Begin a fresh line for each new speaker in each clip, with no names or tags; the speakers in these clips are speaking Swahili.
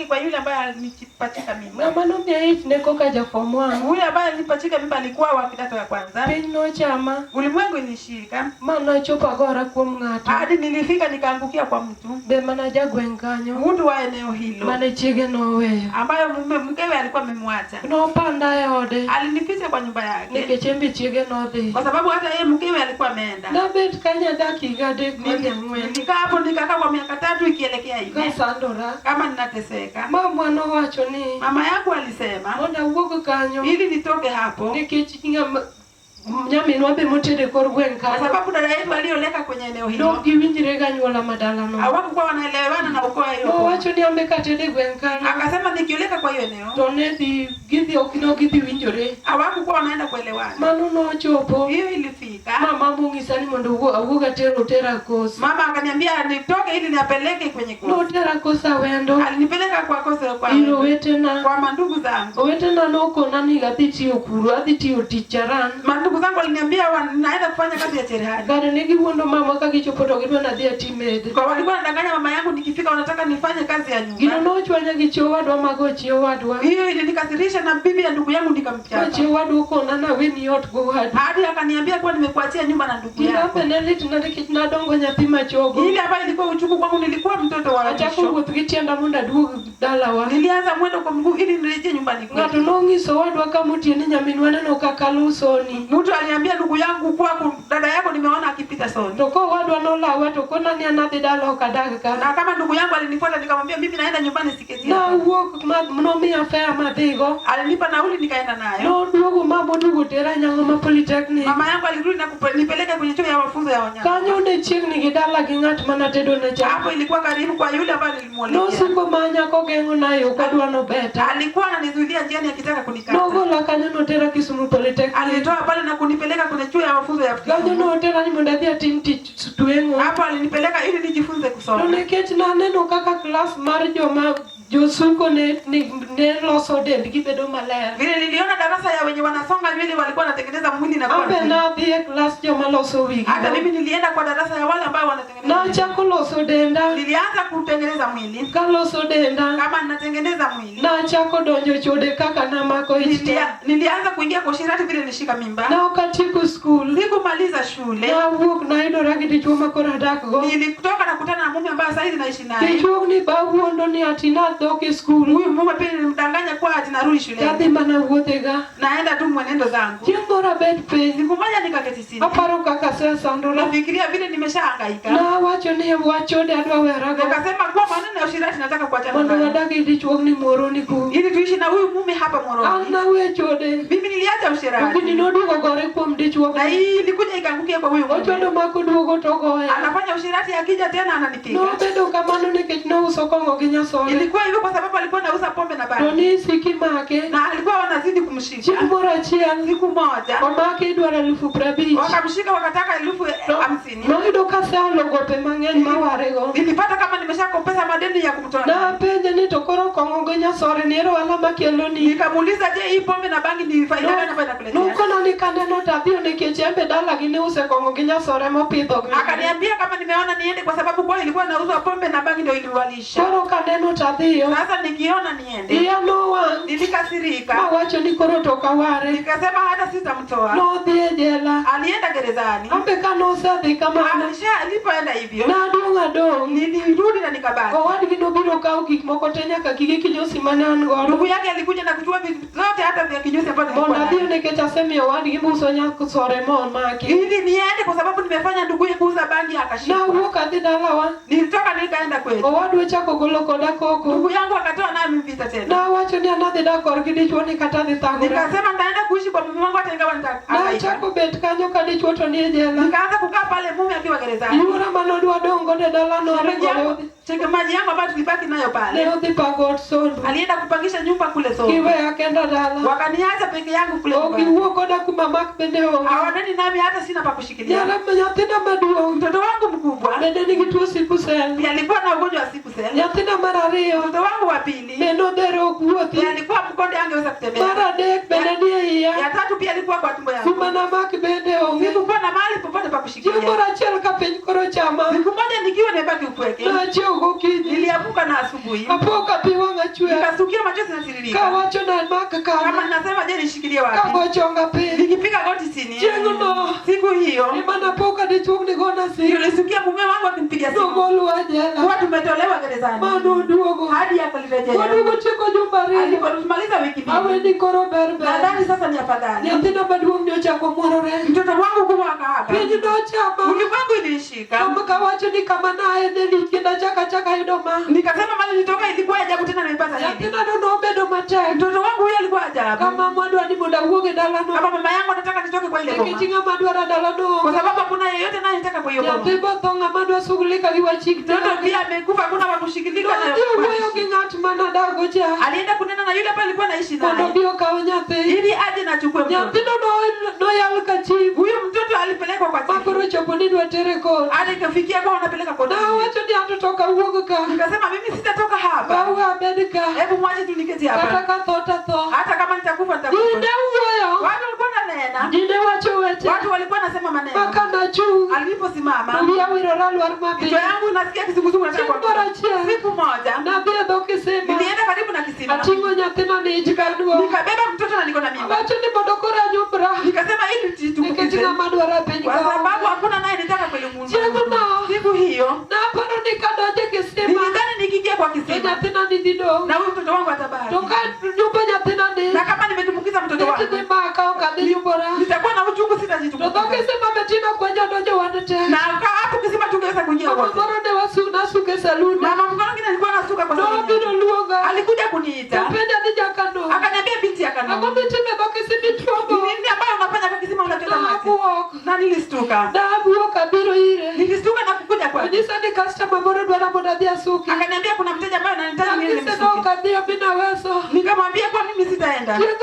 kwa yule ambaye alinipatika mimba.
Mama no pia hii nekoka ja form 1.
Yule ambaye alinipatika mimba alikuwa wa kidato ya kwanza.
Pino chama.
Ulimwengu ilishika.
Mana chopa gora kwa mngata.
Hadi nilifika nikaangukia kwa mtu.
Be mana jagwenganyo.
Mtu wa eneo hilo.
Mana chige no wewe.
Ambayo mkewe alikuwa amemwacha.
No panda yode.
Alinificha kwa nyumba yake.
Nikechembe chige no the.
Kwa sababu hata yeye mkewe alikuwa ameenda.
Na bet kanya daki gade mwe.
Nikaa hapo nikakaa kwa miaka 3 ikielekea hivi.
Kasandora.
Kama ninateseka.
Mama no wacho ni.
Mama yangu alisema.
Onda uogo kanyo.
Ili nitoke hapo.
Nikechinga nyami nobe motede korgwenka.
Kwa sababu dada yetu alioleka kwenye eneo hilo.
No giwinjire ganyola madala no.
Hawakuwa wanaelewana na ukoo hiyo.
No wacho ni ambe katede gwenka.
Akasema nikioleka kwa hiyo eneo.
Tone di githi okino githi winjore.
Hawakuwa wanaenda kuelewana.
Manu no chopo.
Hiyo ilifika.
Mama mungisani mondo uoga tera kosa.
Mama akaniambia nitoke ili niapeleke kwenye kosa.
No tera kosa wendo.
Alinipeleka kwa kosa kwa
ilo wetena.
Kwa mandugu zangu.
Wetena noko nani gathiti okuru, athiti oticharan.
Mandugu zangu waliniambia naenda kufanya kazi ya cherehani.
Gari nigi wondo mama kakichopoto gidwa na dhia timede.
Kwa walikuwa wanadanganya mama yangu nikifika wanataka nifanye kazi ya nyumba.
Gino no chwanya gicho wadwa magochi wadwa.
Hiyo ilinikasirisha na bibi ya ndugu yangu nikamchapa.
Gochi wadwa uko nana weni hot go hard.
Hadi akaniambia kwa nimekuachia nyumba na ndugu yangu.
Ila peneli tunadiki na dongo nyathima chogo.
Ile hapa ilikuwa uchungu kwangu, nilikuwa mtoto wa
acha kuthikitienda munda dugu dalawa.
Nilianza mwendo kwa mguu ili nirejee nyumbani kwetu.
Ngatu nongiso wadwa kamuti ni nyaminwane no kakalusoni.
Mtu aliambia ndugu yangu kwa dada yako nimeona akipita soni.
Toko wadwa no la watu kona ni anathi dalo kadaka.
Na kama ndugu yangu alinifuata nikamwambia mimi naenda nyumbani siketi.
Na uok mnomi affair madhigo.
Alinipa nauli nikaenda nayo.
No dugu mambo dugu tera nyango ma polytechnic.
Mama yangu alirudi na kunipeleka kwenye chuo ya mafunzo ya wanyama.
Kanyo ne chigni gidala gingat mana tedo na cha.
Hapo ilikuwa karibu kwa yule ambaye nilimuolekea.
No siko manya ko gengo nayo kadwa no beta.
Alikuwa ananizuilia njiani akitaka kunikata.
No gola kanyo no tera Kisumu polytechnic.
Alitoa pale na kunipeleka kwenye chuo ya mafunzo ya
kanyo no tera ni mundathia tinti tuengo.
Hapo alinipeleka ili nijifunze kusoma.
No neketi na neno kaka class marjo ma Josuko ne loso dendi kibedo maler.
Vile niliona darasa ya wenye wanasonga nywele walikuwa wanatengeneza mwili na kwa.
Abe na die class jo maloso wigi.
Hata mimi nilienda kwa darasa ya wale ambao wanatengeneza.
Na chako loso denda.
Nilianza kutengeneza mwili.
Kaloso denda.
Kama ninatengeneza mwili.
Na chako donjo chode kaka na mako
nilianza kuingia kwa shirati vile nishika mimba.
Na ukatiku school.
Sikumaliza shule.
Na walk na ido ragidi chuma kora dakgo.
Nilitoka na kukutana na mume ambaye sasa hivi naishi naye.
Kichwa ni babu ndo ni atina toki school.
Huyu mume pia nilimdanganya kwa ati narudi shule.
Kati mana uotega.
Naenda tu mwenendo zangu.
Kimbora bed pay.
Nikumoja nikaketi chini.
Aparo kaka sasa ndo
nafikiria vile nimeshahangaika.
Na wacho ni wacho de adwa weraga.
Nikasema kwa maneno ya ushirati nataka kuachana
naye. Ndo wadagi dichwa ni moroni ku.
Ili tuishi na huyu mume hapa Moroni.
Ana we chode.
Mimi niliacha ushirati.
Lakini nodi gore kwa mdichwa.
Na hii ilikuja ikaangukia kwa huyu mume.
Wacho ndo makudu togo.
Anafanya ushirati akija tena ananipiga.
No bedo kama no nikechna usokongo ginya sore.
Ilikuwa hivyo kwa sababu alikuwa anauza pombe na bangi.
Noni siki make.
Na alikuwa wanazidi kumshika.
Siku bora chia.
Siku moja.
Mamake idwara 1050.
Wakamshika wakataka 50.
No ido kasa logope mangeni mawarego.
Nilipata kama nimeshakopesa madeni ya kumtoa.
Na penje ni tokoro kongo ginya sore nero alama keloni.
Nikamuuliza je hii pombe na bangi ni faida gani ambayo inakuletea?
Nuko na nikaneno tabio nikechembe dala gine use kongo ginya sore mopidho.
Akaniambia kama nimeona niende kwa sababu kwa ilikuwa inauzwa pombe na bangi ndio iliwalisha.
Koro kaneno tabio.
Sasa nikiona niende.
Iya no wa.
Nilikasirika.
Mawacho ni koro toka ware.
Nikasema hata sitamtoa.
No dhie jela.
Alienda gerezani.
Ambe kano sadhi kama
alipoenda hivyo.
Na donga dong.
Nilirudi na nikabaki.
Kwa wadi biro kao gikmoko tenya kakige kinyosi manan godo.
Ndugu yake alikuja na kuchukua vitu zote hata vya kinyosi ambavyo
nilikuwa. Mona dio nekecha semi wadi gimusonya kusore mon maki.
Ili niende kwa sababu nimefanya ndugu yake kuuza bangi akashika.
Na uoka didalawa.
Nilitoka nikaenda kwetu.
Wadi wecha kogolo koda koko.
Ndugu yangu akatoa nami vita tena.
Na wacho ni anadhi da korgidi chwoni katadhi tagura.
Nikasema ndaenda kuishi kwa mume wangu hata ingawa nitaka.
Na chako bet kanyo kadi chwoto ni jela.
Nikaanza kukaa pale mume akiwa gerezani.
Yura manodwa dongo de dalano arego.
Maji yangu ambayo tulibaki nayo pale.
Leo dipagot Sondu.
Alienda kupangisha nyumba kule Sondu.
Kiwe akenda dala.
Wakaniacha peke yangu kule.
Okiwo koda kumamak bende ho.
Hawaneni nami hata sina pa kushikilia.
Yala mnyatina maduo.
Mtoto wangu mkubwa.
Bende ni kitu siku sel.
Alikuwa na ugonjwa wa siku sel.
Nyatina marario.
Mtoto wangu wa pili.
Meno dero kuoti.
Alikuwa mkonde angeweza kutembea.
Mara dek bende ni ya.
Ya tatu pia alikuwa kwa tumbo yangu.
Suma na mak bende ho.
Sikuwa na mahali popote pa kushikilia.
Jumbo rachel ka penj koro chama.
Siku moja nikiwa nimebaki upweke.
Na cheo go kidi.
Niliamka na asubuhi.
Apoka piwa ngachwe.
Nikasukia machozi yanatiririka.
Kawacho na maka
Kama nasema je nishikilie wapi?
Kawacho ngapi.
Nikipiga goti chini.
Jengo
Siku hiyo.
Ni maana poka ni chungu gona si.
Nilisikia mume wangu akinipigia simu.
Ngolu ajela.
Watu tumetolewa gerezani.
Mano duogo.
Hadi akalirejea.
Wadugo chiko jumbari.
Alipomaliza wiki mbili.
Awe ni koro berbe.
Nadhani sasa ni afadhali.
Nyatina baduong ndio chako mworore.
Mtoto wangu kumwaka hapa.
Penye ndo chama.
Ulimwengu ilishika.
Kama kawacho ni kama nae neli kida chaka idoma.
Nikasema mali nitoka ilikuwa ajabu tena nimepata hivi.
Nyatina ndo bedo mate.
Mtoto wangu huyo alikuwa ajabu.
Kama mwandu ani muda uoge dalano.
Kama mama yangu anataka nitoke kwa ile boma.
Nikitinga madwara dalano.
Kwa sababu hakuna yeyote anayetaka kwa hiyo boma.
Nyathi bothonga madwa sugulika liwa chikta.
Mtoto pia amekufa hakuna wa kushikilika na.
Huyo kingat mana dago cha.
Alienda kunena na yule pale alikuwa anaishi
Kondo
naye.
bio kao nyathi.
Ili aje na chukue mtoto.
Nyathi no yalka chief.
Huyo mtoto alipelekwa kwa chifu.
Makoro chopo ni dwetere ko.
Alikafikia kwa wanapeleka kwa
Na
chifu.
wacho ni atotoka uoga ka.
Nikasema mimi sitatoka hapa.
Bawa bedika.
Hebu mwache tu niketi hapa.
Kataka thota.
Hata kama nitakufa nitakufa.
Dinde uoyo.
Watu walikuwa wananena.
Dinde wacho wete.
Watu walikuwa wanasema maneno.
Maka na juu.
Aliposimama.
Ndia wiro ralu armabi.
Kichwa yangu nasikia kizunguzungu nataka
Chimbora chia.
Siku moja.
Na bia doki sema.
Nilienda karibu na kisima.
Atingo nyathina ni ichikaduo.
Nikabeba mtoto na niko na mimba.
Wacho ni bodokora nyumbra.
Nikasema ili tutukukize.
Niketinga madwara penyi
Kwa
kao.
sababu hakuna naye nitaka kweli Mungu.
Jengo no.
Siku hiyo.
Na paro nikadoje kisima.
Nilidhani nikiingia kwa kisima.
Nyathina ni dido.
Na huyu mtoto wangu atabaki.
Toka nyumba nyathina ni.
Na kama nimetumbukiza mtoto wangu.
Nitini maka ukadhi nyumbra.
Nitakuwa na uchungu sitajitumbukiza.
Toka kisima metina kwenye dojo wanete.
Na hapo kisima tungeweza kuingia wote.
Mama moro de wasu nasuke saluni.
Na mama mwingine alikuwa anasuka kwa sababu.
Biro luoga.
Alikuja kuniita.
Napenda nijakano.
Akaniambia binti akano.
Akombe time doki simi trombo.
Nini ambayo unafanya kwa kisima unacheza maji? Na nilistuka.
Dabu kabiro ire.
Nilistuka na kukuja kwa.
Nisa ni customer moro dwara moda dia suki.
Akaniambia kuna mteja ambaye ananitaka mimi
Nisa
nimsuke.
no kadio bina weso.
Nikamwambia kwa mimi sitaenda.
Jengo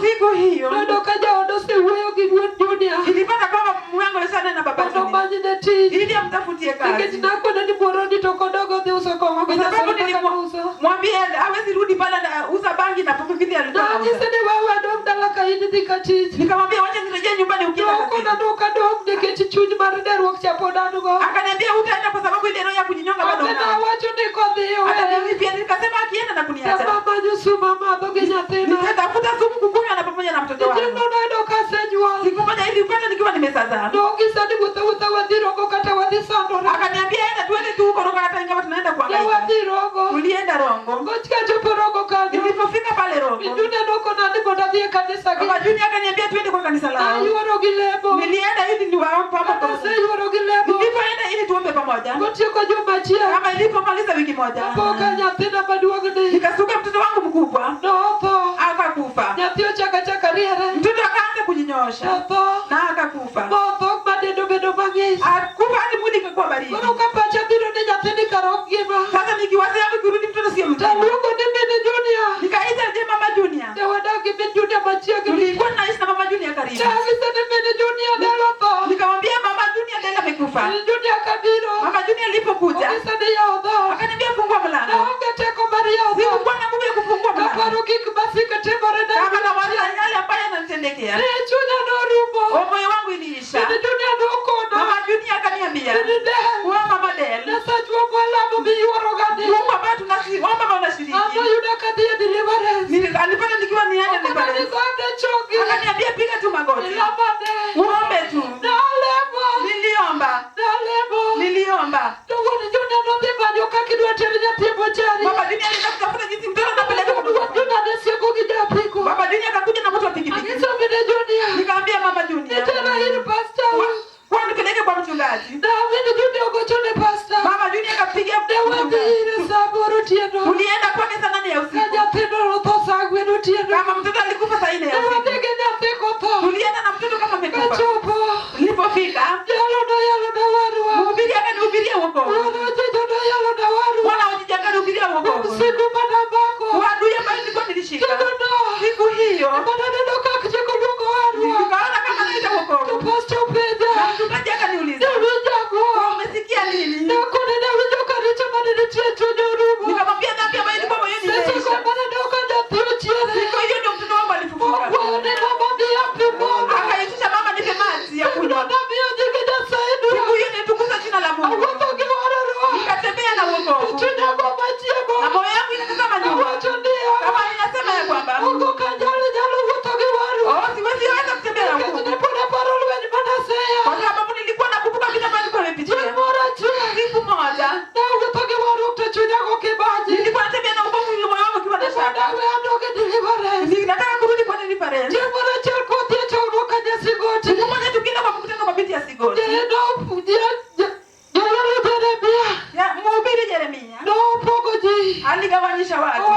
Siku hiyo.
Ndo kaja odosi weyo gidwon dunia.
Nilipata kwamba mwangu alisana na baba
Ndo
yangu.
manyi ne ti.
Ili amtafutie kazi.
Niketi nako ni boroni tokodogo di uso kongo.
Kwa sababu nilimwambia hawezi rudi pale na uza bangi na pombe vile alikuwa
Na
anauza.
nisa ni wewe ndo mdalaka ini dikatiti.
Nikamwambia wacha nirejee nyumbani ukienda
Doko
kazini.
na doka dok niketi chuny maride ruok chapo danugo.
Akaniambia utaenda kwa sababu ile roho ya kujinyonga bado
Atena
unayo.
wacho niko dhiyo
Hata
wewe.
mimi pia nikasema akienda na kuniacha.
Mama nyusu mama doge nyathina.
Nitatafuta sumu kukunywa na pamoja na mtoto wangu.
Nijendo na doka senywa.
Siku moja hivi upata nikiwa nimesazana.
Dogi sadi wuta wadhirogo kata wadhisandora.
Akaniambia enda tuende tu huko roka hata ingawa tunaenda
Ya
kuangalia.
wadhirogo.
Tulienda Rongo.
Ngochika chopo rogo kanyo.
Nilipofika pale Rongo.
Mijune doko na ndipo dadhie kanisa
Baba
gi.
Junior akaniambia tuende kwa kanisa lao.
Ayuoro gilebo.
Nilienda ili niwaombe
Kata
pamoja.
se yuoro gilebo.
Nilipoenda ili tuombe pamoja.
Ngotieko juma chia.
Kama ilipomaliza wiki moja.
Poka nyathina maduogni.
Nikasuka mtoto wangu mkubwa.
Notho.
Akakufa.
Nyathi ochaka riere.
Mtoto akaanza kujinyosha.
Notho.
Na akakufa.
Notho madendo bedo mang'ich.
Akufa hadi mwili ikakuwa baridi.
Koro ka pacha biro ni nyathini karok ngima.
Sasa nikiwazia kurudi mtoto sio mzima.
Taluongo ni mini Junior.
Nikaita je Mama Junior.
Ne wadagi min Junior machiegni.
Tulikuwa tunaishi na Mama Junior karibu.
Chagise ni mini Junior delo tho.
Nikamwambia Mama Junior ndio amekufa.
Mini Junior kabiro.
Mama Junior alipokuja
Ogise ni yao tho.
akaniambia fungua
Ne
mlango.
onge teko mar yao tho.
Sikuwa na nguvu ya kufungua mlango.
Kaparo kik masika timore ne.
Kama na wale yale ambayo yananitendekea.
Ne chunya norumo.
Moyo wangu iliisha.
Mini Junior nokona.
Mama Junior akaniambia,
Mini Del.
"Wewe Mama Del,
Ne sachwa mwalamu miyuoro gani.
Mungu ambaye tunasiomba baba unashiriki."
Ando yuda kadhie deliverance.
Alipata nikiwa niende
Okona
nipale.
nisande chogi.
Akaniambia piga tu magoti.
Nilamane.
Uombe tu.
Nalemo.
Niliomba.
Nalemo.
Niliomba.
Togoni Junior nodhi manyo kakidwa tere nyathi mochari.
Baba Junior alienda kutafuta jinsi mtoto anapeleka kwa mtoto.
Junior nesieko gi japiko.
Baba Junior akakuja na mtu wa pikipiki.
Agiso mine Junior.
Nikamwambia Mama Junior,
Nitera hiri pastor.
kwa nipeleke kwa mchungaji.
Na mine Junior ogochone pastor.
Mama Junior akapigia
Ne wadhi
mchungaji.
ire saboro tieno.
Tulienda kwake saa 8 ya usiku.
Kanyathino rotho sagwe notieno.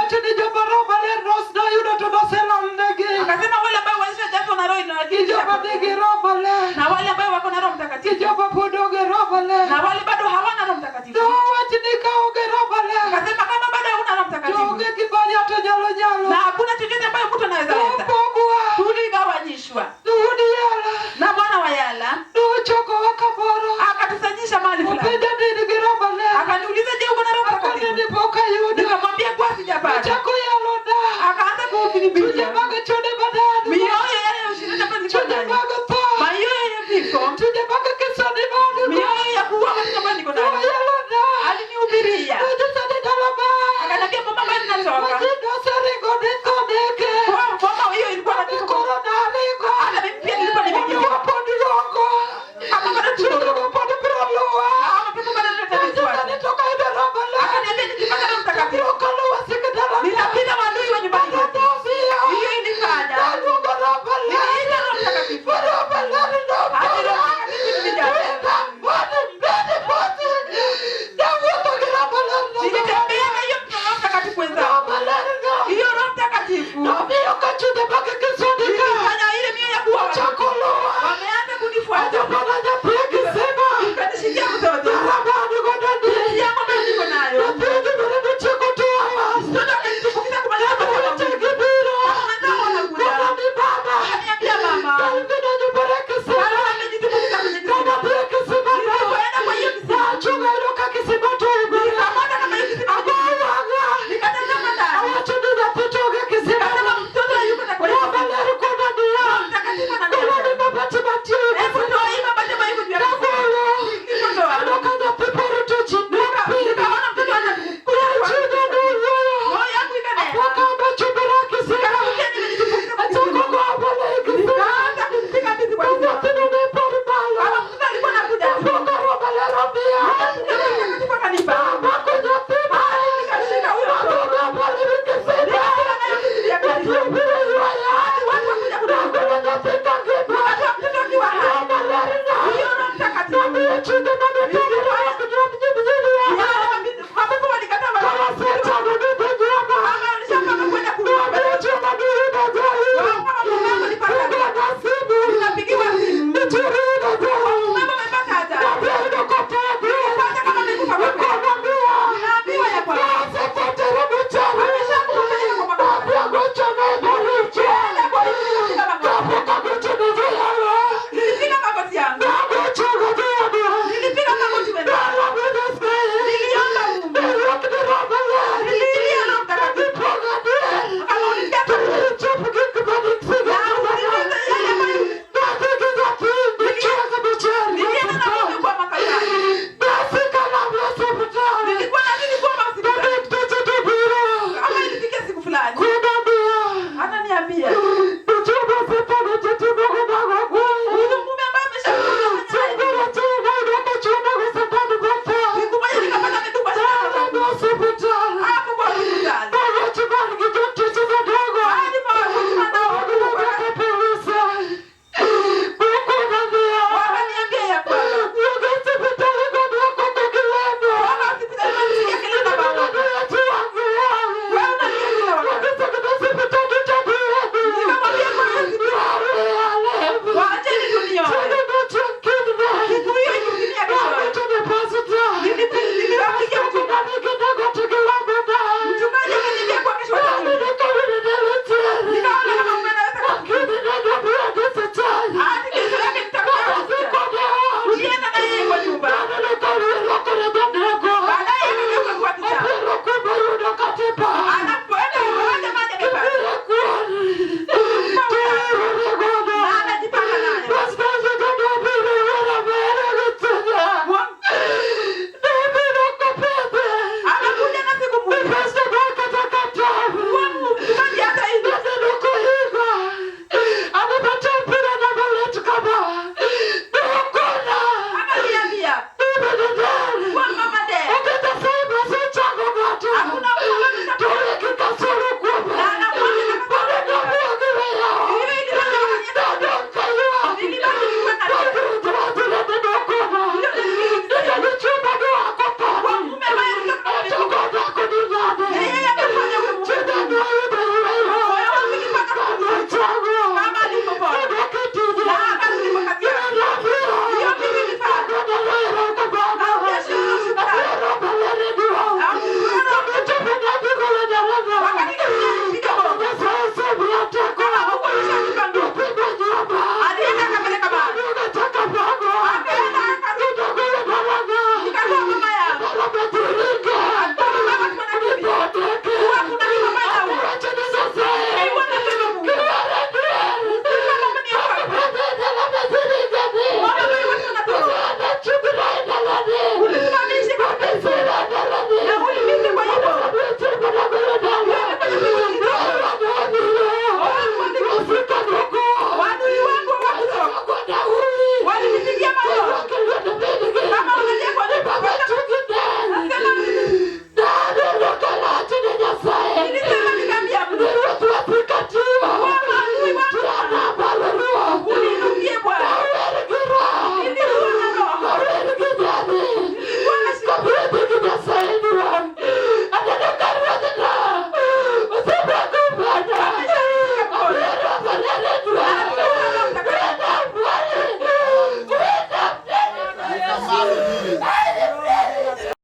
Owacho ni joma roho ler noyudo to noselalnegi.
Akasema wale ambao walishajazwa na roho
Ni joma nigi roho ler.
na wale ambao wako na Roho Mtakatifu
Ni joma pod onge roho ler.
na wale bado hawana Roho Mtakatifu.
Owacho ni ka onge roho ler.
Akasema kama bado huna Roho Mtakatifu
Onge gimanya to nyalo.
na hakuna chochote ambayo mtu anaweza leta.
Pogwa.
Tuligawanyishwa
Udi yala.
na Bwana wa Yala
Choko wakaboro.
akatusanyisha mahali fulani.
Upenda nigi roho ler.
Akaniuliza, je, uko na Roho Mtakatifu?
Akaniambia poka yuda.
Nikamwambia kwa sijapata.
Chako yalo da.
Akaanza kuhubiri
Tujabaga chode badani.
mioyo yale ya ushirika pale niko nayo.
Tujabaga pa.
Mioyo ya vifo,
Tujabaga kisani bado.
mioyo ya kuua katika pale niko nayo.
Yalo da.
Alinihubiria.
Tujabaga dalaba.
Akaniambia mama, bali natoka.